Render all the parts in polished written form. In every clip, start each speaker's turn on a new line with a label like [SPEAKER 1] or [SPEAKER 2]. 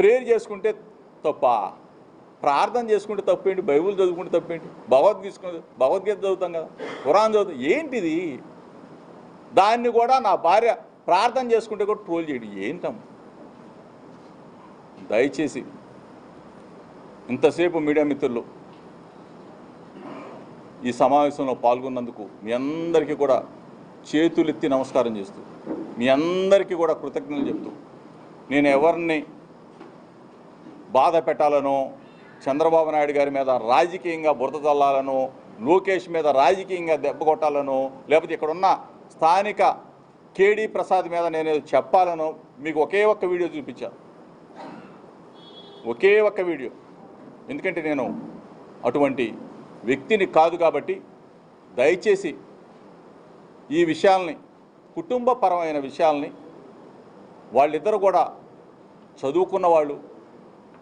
[SPEAKER 1] Prayer చేసుకుంటే తప్ప, ప్రార్థన చేసుకుంటే తప్పేంటి, బైబుల్ చదువుకుంటే తప్పేంటి, భగవద్గీత చదువుతాం కదా, ఖురాన్ చదువుతాం, ఏంటిది? దాన్ని కూడా నా భార్య ప్రార్థన చేసుకుంటే కూడా ట్రోల్ చేయడం ఏంటం? దయచేసి ఇంతసేపు మీడియా మిత్రులు ఈ సమావేశంలో పాల్గొన్నందుకు మీ అందరికీ కూడా చేతులెత్తి నమస్కారం చేస్తూ, మీ అందరికీ కూడా కృతజ్ఞతలు చెప్తూ, నేను ఎవరిని బాధ పెట్టాలనో, చంద్రబాబు నాయుడు గారి మీద రాజకీయంగా బురద చల్లాలనో, లోకేష్ మీద రాజకీయంగా దెబ్బ కొట్టాలనో, లేకపోతే ఇక్కడున్న స్థానిక కేడీ ప్రసాద్ మీద నేను చెప్పాలనో మీకు ఒకే ఒక్క వీడియో చూపించాను. ఒకే ఒక్క వీడియో. ఎందుకంటే నేను అటువంటి వ్యక్తిని కాదు కాబట్టి దయచేసి ఈ విషయాల్ని, కుటుంబపరమైన విషయాల్ని, వాళ్ళిద్దరు కూడా చదువుకున్న వాళ్ళు,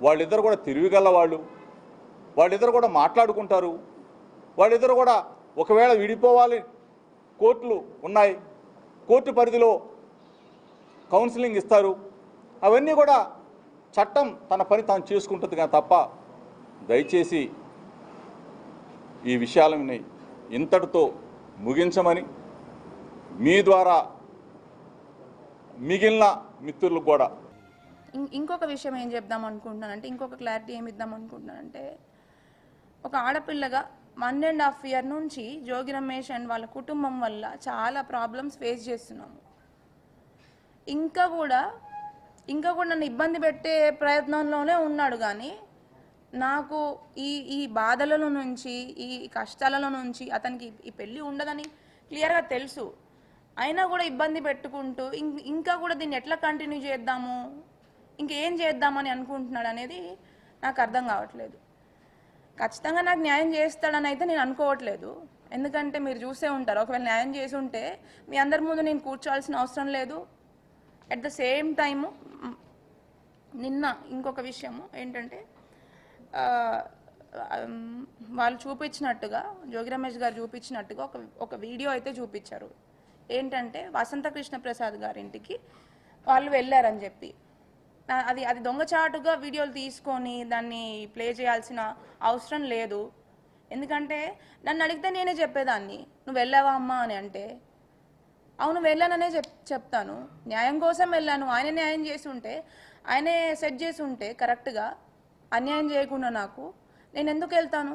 [SPEAKER 1] వాళ్ళిద్దరు కూడా తెలివిగల వాళ్ళు, వాళ్ళిద్దరు కూడా మాట్లాడుకుంటారు, వాళ్ళిద్దరు కూడా ఒకవేళ విడిపోవాలి, కోర్టులు ఉన్నాయి, కోర్టు పరిధిలో కౌన్సిలింగ్ ఇస్తారు, అవన్నీ కూడా చట్టం తన పని తాను చేసుకుంటుంది కానీ తప్ప దయచేసి ఈ విషయాలని ఇంతటితో ముగించమని మీ ద్వారా మిగిలిన మిత్రులకు కూడా
[SPEAKER 2] ఇంకొక విషయం ఏం చెప్దాం అనుకుంటున్నానంటే, ఇంకొక క్లారిటీ ఏమి ఇద్దాం అనుకుంటున్నానంటే, ఒక ఆడపిల్లగా 1.5 year నుంచి జోగి రమేష్ అండ్ వాళ్ళ కుటుంబం వల్ల చాలా ప్రాబ్లమ్స్ ఫేస్ చేస్తున్నాము. ఇంకా కూడా నన్ను ఇబ్బంది పెట్టే ప్రయత్నంలోనే ఉన్నాడు. కానీ నాకు ఈ బాధల నుంచి, ఈ కష్టాల నుంచి అతనికి ఈ పెళ్ళి ఉండదని క్లియర్గా తెలుసు. అయినా కూడా ఇబ్బంది పెట్టుకుంటూ ఇంకా కూడా దీన్ని ఎట్లా కంటిన్యూ చేద్దాము, ఇంకేం చేద్దామని అనుకుంటున్నాడు అనేది నాకు అర్థం కావట్లేదు. ఖచ్చితంగా నాకు న్యాయం చేస్తాడని అయితే నేను అనుకోవట్లేదు. ఎందుకంటే మీరు చూసే ఉంటారు, ఒకవేళ న్యాయం చేసి ఉంటే మీ అందరి ముందు నేను కూర్చోవాల్సిన అవసరం లేదు. అట్ ద సేమ్ టైము నిన్న ఇంకొక విషయము ఏంటంటే, వాళ్ళు చూపించినట్టుగా, జోగి రమేష్ గారు చూపించినట్టుగా ఒక వీడియో అయితే చూపించారు. ఏంటంటే వసంత కృష్ణ ప్రసాద్ గారింటికి వాళ్ళు వెళ్ళారని చెప్పి, అది దొంగచాటుగా వీడియోలు తీసుకొని దాన్ని ప్లే చేయాల్సిన అవసరం లేదు. ఎందుకంటే నన్ను అడిగితే నేనే చెప్పేదాన్ని, నువ్వు వెళ్ళావా అమ్మా అని. అంటే అవును వెళ్ళాననే చెప్తాను, న్యాయం కోసం వెళ్ళాను. ఆయన న్యాయం చేసి ఉంటే, ఆయనే సెట్ చేసి ఉంటే కరెక్ట్గా, అన్యాయం చేయకుండా నాకు, నేను ఎందుకు వెళ్తాను?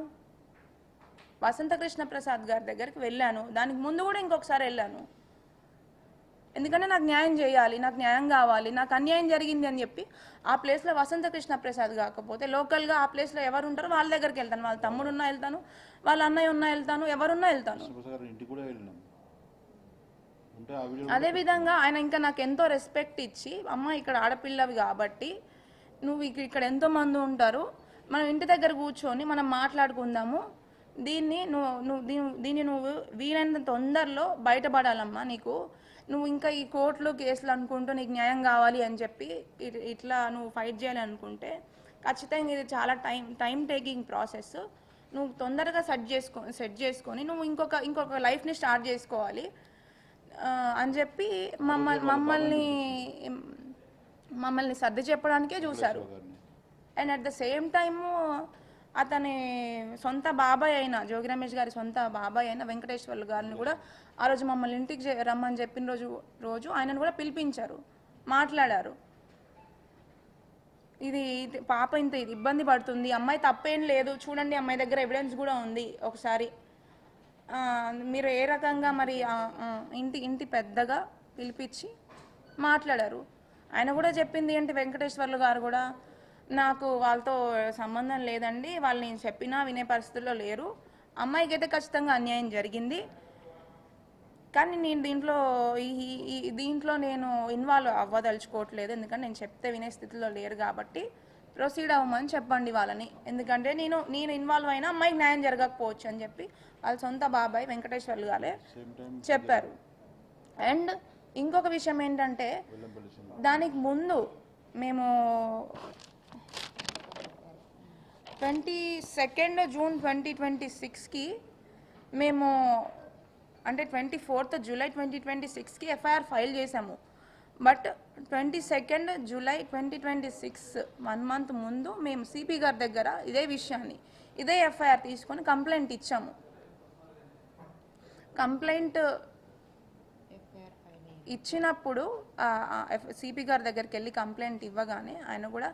[SPEAKER 2] వసంత కృష్ణ ప్రసాద్ గారి దగ్గరికి వెళ్ళాను, దానికి ముందు కూడా ఇంకొకసారి వెళ్ళాను. ఎందుకంటే నాకు న్యాయం చేయాలి, నాకు న్యాయం కావాలి, నాకు అన్యాయం జరిగింది అని చెప్పి ఆ ప్లేస్లో వసంత కృష్ణ ప్రసాద్ కాకపోతే లోకల్గా ఆ ప్లేస్లో ఎవరు ఉంటారో వాళ్ళ దగ్గరికి వెళ్తాను. వాళ్ళ తమ్ముడు ఉన్నా వెళ్తాను, వాళ్ళ అన్నయ్య ఉన్నా వెళ్తాను, ఎవరున్నా వెళ్తాను. అదేవిధంగా ఆయన ఇంకా నాకు ఎంతో రెస్పెక్ట్ ఇచ్చి, అమ్మ ఇక్కడ ఆడపిల్లవి కాబట్టి నువ్వు ఇక్కడ ఎంతోమంది ఉంటారు, మనం ఇంటి దగ్గర కూర్చొని మనం మాట్లాడుకుందాము, దీన్ని నువ్వు వీలైనంత తొందరలో బయటపడాలమ్మా, నువ్వు ఇంకా ఈ కోర్టులు కేసులు అనుకుంటూ నీకు న్యాయం కావాలి అని చెప్పి ఇట్లా నువ్వు ఫైట్ చేయాలి అనుకుంటే ఖచ్చితంగా ఇది చాలా టైం టేకింగ్ ప్రాసెస్. నువ్వు తొందరగా సెట్ చేసుకొని నువ్వు ఇంకొక లైఫ్ని స్టార్ట్ చేసుకోవాలి అని చెప్పి మమ్మల్ని సర్ది చెప్పడానికే చూశారు. And at the same time అతని సొంత బాబాయ్ అయిన, జోగి రమేష్ గారి సొంత బాబాయ్ అయిన వెంకటేశ్వర్లు గారిని కూడా ఆ రోజు మమ్మల్ని ఇంటికి రమ్మని చెప్పిన రోజు ఆయనను కూడా పిలిపించారు, మాట్లాడారు. ఇది పాప ఇంత ఇబ్బంది పడుతుంది, అమ్మాయి తప్పేం లేదు, చూడండి అమ్మాయి దగ్గర ఎవిడెన్స్ కూడా ఉంది, ఒకసారి మీరు ఏ రకంగా మరి ఇంటి పెద్దగా పిలిపించి మాట్లాడారు. ఆయన కూడా చెప్పింది ఏంటి, వెంకటేశ్వర్లు గారు కూడా, నాకు వాళ్ళతో సంబంధం లేదండి, వాళ్ళు నేను చెప్పినా వినే పరిస్థితుల్లో లేరు, అమ్మాయికి అయితే ఖచ్చితంగా అన్యాయం జరిగింది, కానీ నేను దీంట్లో నేను ఇన్వాల్వ్ అవ్వదలుచుకోవట్లేదు, ఎందుకంటే నేను చెప్తే వినే స్థితిలో లేరు కాబట్టి ప్రొసీడ్ అవ్వమని చెప్పండి వాళ్ళని, ఎందుకంటే నేను ఇన్వాల్వ్ అయినా అమ్మాయికి న్యాయం జరగకపోవచ్చు అని చెప్పి వాళ్ళ సొంత బాబాయ్ వెంకటేశ్వర్లు గారే చెప్పారు. అండ్ ఇంకొక విషయం ఏంటంటే, దానికి ముందు మేము 22 June 2026కి మేము, అంటే 24th July 2026కి ఎఫ్ఐఆర్ ఫైల్ చేసాము. బట్ 22 జూలై 2026 1 మంత్ ముందు మేము సిపి గారి దగ్గర ఇదే విషయాన్ని ఇదే ఎఫ్ఐఆర్ తీసుకొని కంప్లైంట్ ఇచ్చాము. కంప్లైంట్ ఇచ్చినప్పుడు సిపి గారి దగ్గరికి వెళ్ళి కంప్లైంట్ ఇవ్వగానే ఆయన కూడా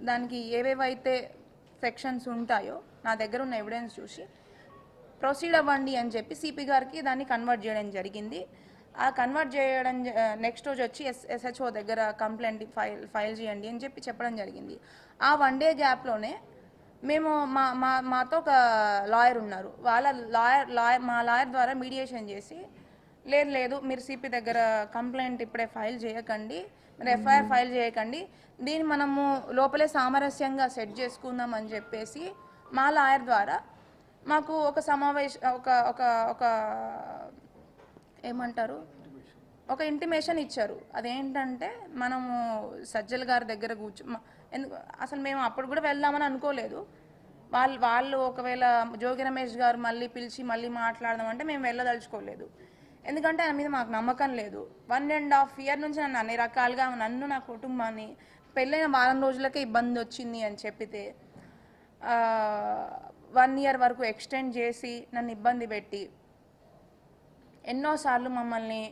[SPEAKER 2] దానికి ఏవేవైతే సెక్షన్స్ ఉంటాయో నా దగ్గర ఉన్న ఎవిడెన్స్ చూసి ప్రొసీడ్ అవ్వండి అని చెప్పి సిపి గారికి దాన్ని కన్వర్ట్ చేయడం జరిగింది. ఆ కన్వర్ట్ చేయడం నెక్స్ట్ రోజు వచ్చి ఎస్హెచ్ఓ దగ్గర కంప్లైంట్ ఫైల్ చేయండి అని చెప్పి చెప్పడం జరిగింది. ఆ 1 డే గ్యాప్లోనే మేము మాతో ఒక లాయర్ ఉన్నారు, వాళ్ళ మా లాయర్ ద్వారా మీడియేషన్ చేసి లేదు మీరు సిపి దగ్గర కంప్లైంట్ ఇప్పుడే ఫైల్ చేయకండి, మీరు ఎఫ్ఐఆర్ ఫైల్ చేయకండి, దీన్ని మనము లోపలే సామరస్యంగా సెట్ చేసుకుందాం అని చెప్పేసి మా లాయర్ ద్వారా మాకు ఒక ఒక ఏమంటారు ఒక ఇంటిమేషన్ ఇచ్చారు. అదేంటంటే మనము సజ్జల గారి దగ్గర ఎందుకు అసలు మేము అప్పుడు కూడా వెళ్దామని అనుకోలేదు. వాళ్ళు ఒకవేళ జోగి రమేష్ గారు మళ్ళీ పిలిచి మళ్ళీ మాట్లాడదామంటే మేము వెళ్ళదలుచుకోలేదు. ఎందుకంటే ఆయన మీద మాకు నమ్మకం లేదు. 1.5 year నుంచి నన్ను అన్ని రకాలుగా నా కుటుంబాన్ని పెళ్ళైన వారం రోజులకే ఇబ్బంది వచ్చింది అని చెప్పితే 1 year వరకు ఎక్స్టెండ్ చేసి నన్ను ఇబ్బంది పెట్టి ఎన్నోసార్లు మమ్మల్ని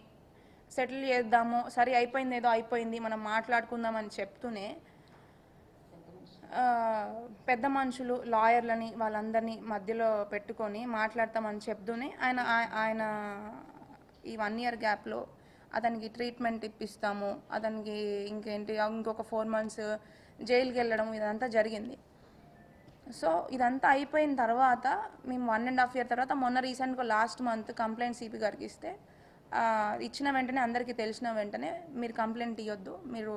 [SPEAKER 2] సెటిల్ చేద్దాము, సరే అయిపోయింది ఏదో అయిపోయింది మనం మాట్లాడుకుందామని చెప్తూనే పెద్ద మనుషులు లాయర్లని వాళ్ళందరినీ మధ్యలో పెట్టుకొని మాట్లాడతామని చెప్తూనే ఆయన ఈ 1 year గ్యాప్లో అతనికి ట్రీట్మెంట్ ఇప్పిస్తాము, అతనికి ఇంకొక 4 months జైలుకి వెళ్ళడం ఇదంతా జరిగింది. సో ఇదంతా అయిపోయిన తర్వాత మేము 1.5 year తర్వాత మొన్న రీసెంట్గా లాస్ట్ మంత్ కంప్లైంట్ సిపి గారికి ఇస్తే ఇచ్చిన వెంటనే అందరికీ తెలిసిన వెంటనే మీరు కంప్లైంట్ ఇవ్వద్దు, మీరు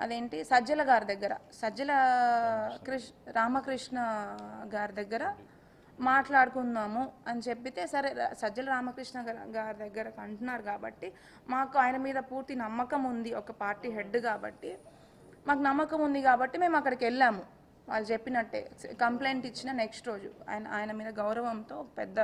[SPEAKER 2] అదేంటి సజ్జల గారి దగ్గర రామకృష్ణ గారి దగ్గర మాట్లాడుకుందాము అని చెప్పితే సరే సజ్జల రామకృష్ణ గారి దగ్గర అంటున్నారు కాబట్టి మాకు ఆయన మీద పూర్తి నమ్మకం ఉంది, ఒక పార్టీ హెడ్ కాబట్టి మాకు నమ్మకం ఉంది కాబట్టి మేము అక్కడికి వెళ్ళాము. వాళ్ళు చెప్పినట్టే కంప్లైంట్ ఇచ్చిన నెక్స్ట్ రోజు ఆయన మీద గౌరవంతో పెద్ద